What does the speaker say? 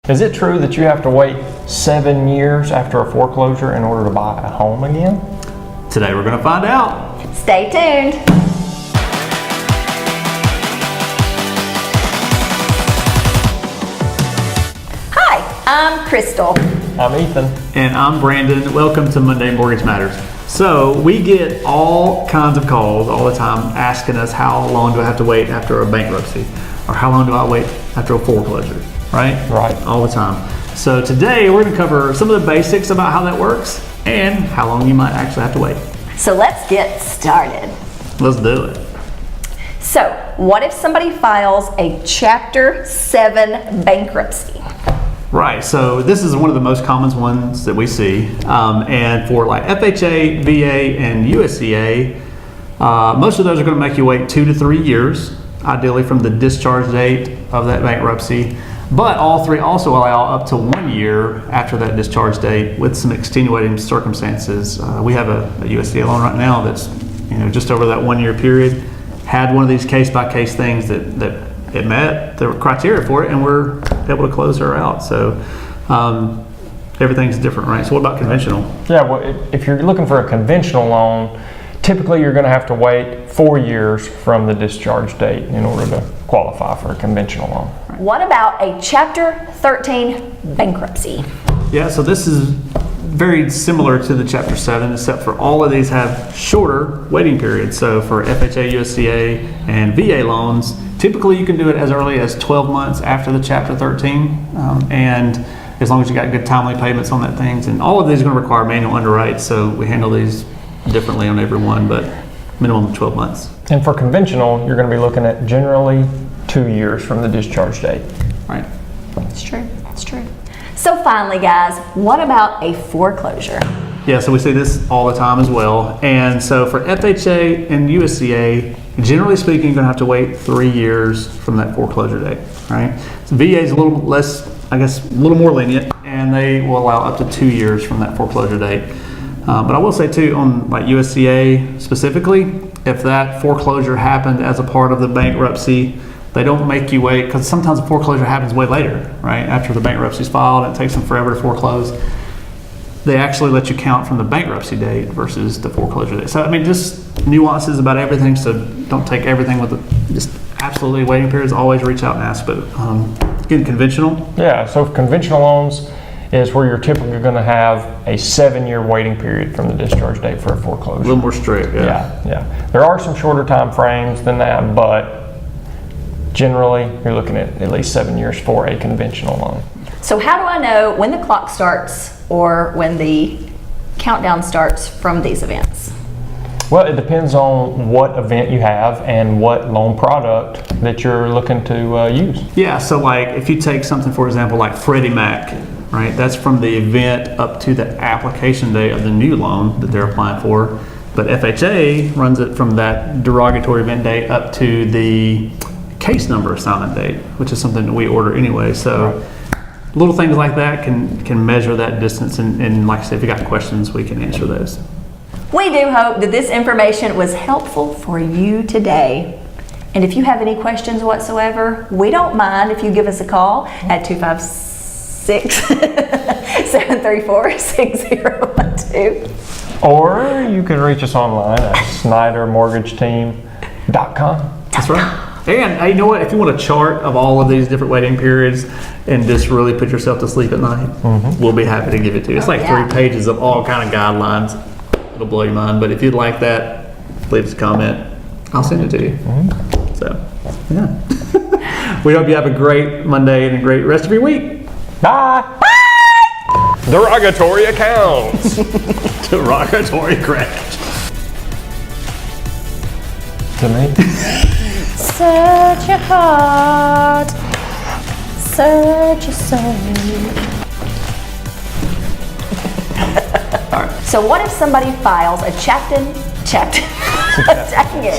Is it true that you have to wait 7 years after a foreclosure in order to buy a home again? Today we're going to find out. Stay tuned. Hi, I'm Crystal. I'm Ethan. And I'm Brandon. Welcome to Monday Mortgage Matters. So we get all kinds of calls all the time asking us how long do I have to wait after a bankruptcy? Or how long do I wait after a foreclosure? Right? Right. All the time. So today we're going to cover some of the basics about how that works and how long you might actually have to wait. So let's get started. Let's do it. So, what if somebody files a Chapter 7 bankruptcy? Right, so this is one of the most common ones that we see. And for like FHA, VA, and USDA, most of those are going to make you wait 2 to 3 years, ideally from the discharge date of that bankruptcy. But all three also allow up to 1 year after that discharge date with some extenuating circumstances. We have a USDA loan right now that's just over that 1 year period, had one of these case-by-case things that it met the criteria for it, and we're able to close her out. So everything's different, right? So what about conventional? Yeah, well, if you're looking for a conventional loan, typically you're going to have to wait 4 years from the discharge date in order to qualify for a conventional loan. What about a Chapter 13 bankruptcy? Yeah, so this is very similar to the Chapter 7, except for all of these have shorter waiting periods. So for FHA, USDA, and VA loans, typically you can do it as early as 12 months after the Chapter 13, and as long as you got good timely payments on that things. And all of these are going to require manual underwrites, so we handle these differently on every one, but minimum of 12 months. And for conventional, you're going to be looking at generally 2 years from the discharge date. Right. It's true, it's true. So finally, guys, what about a foreclosure? Yeah, so we see this all the time as well. And so for FHA and USDA, generally speaking, you're going to have to wait 3 years from that foreclosure date, right? So VA is a little less, I guess, a little more lenient, and they will allow up to 2 years from that foreclosure date. But I will say too, on like USDA specifically, if that foreclosure happened as a part of the bankruptcy, they don't make you wait, because sometimes a foreclosure happens way later, right? After the bankruptcy is filed, and it takes them forever to foreclose. They actually let you count from the bankruptcy date versus the foreclosure date. So, I mean, just nuances about everything, so don't take everything with just absolutely waiting periods. Always reach out and ask, but again, conventional. Yeah, so conventional loans is where you're typically going to have a 7-year waiting period from the discharge date for a foreclosure. A little more strict, yeah. Yeah. There are some shorter time frames than that, but generally you're looking at least 7 years for a conventional loan. So how do I know when the clock starts or when the countdown starts from these events? Well, it depends on what event you have and what loan product that you're looking to use. Yeah, so like if you take something, for example, like Freddie Mac, right? That's from the event up to the application date of the new loan that they're applying for. But FHA runs it from that derogatory event date up to the case number assignment date, which is something that we order anyway. So little things like that can measure that distance. And like I said, if you got questions, we can answer those. We do hope that this information was helpful for you today. And if you have any questions whatsoever, we don't mind if you give us a call at 256-734-6012. Or you can reach us online at snydermortgageteam.com. That's right. And you know what? If you want a chart of all of these different waiting periods and just really put yourself to sleep at night, we'll be happy to give it to you. It's like 3 pages of all kind of guidelines. It'll blow your mind. But if you'd like that, leave us a comment. I'll send it to you. So, yeah. We hope you have a great Monday and a great rest of your week. Bye. Bye. Derogatory accounts. Derogatory crash. To me. Search your heart, search your soul. So what if somebody files a chapter? Dang it.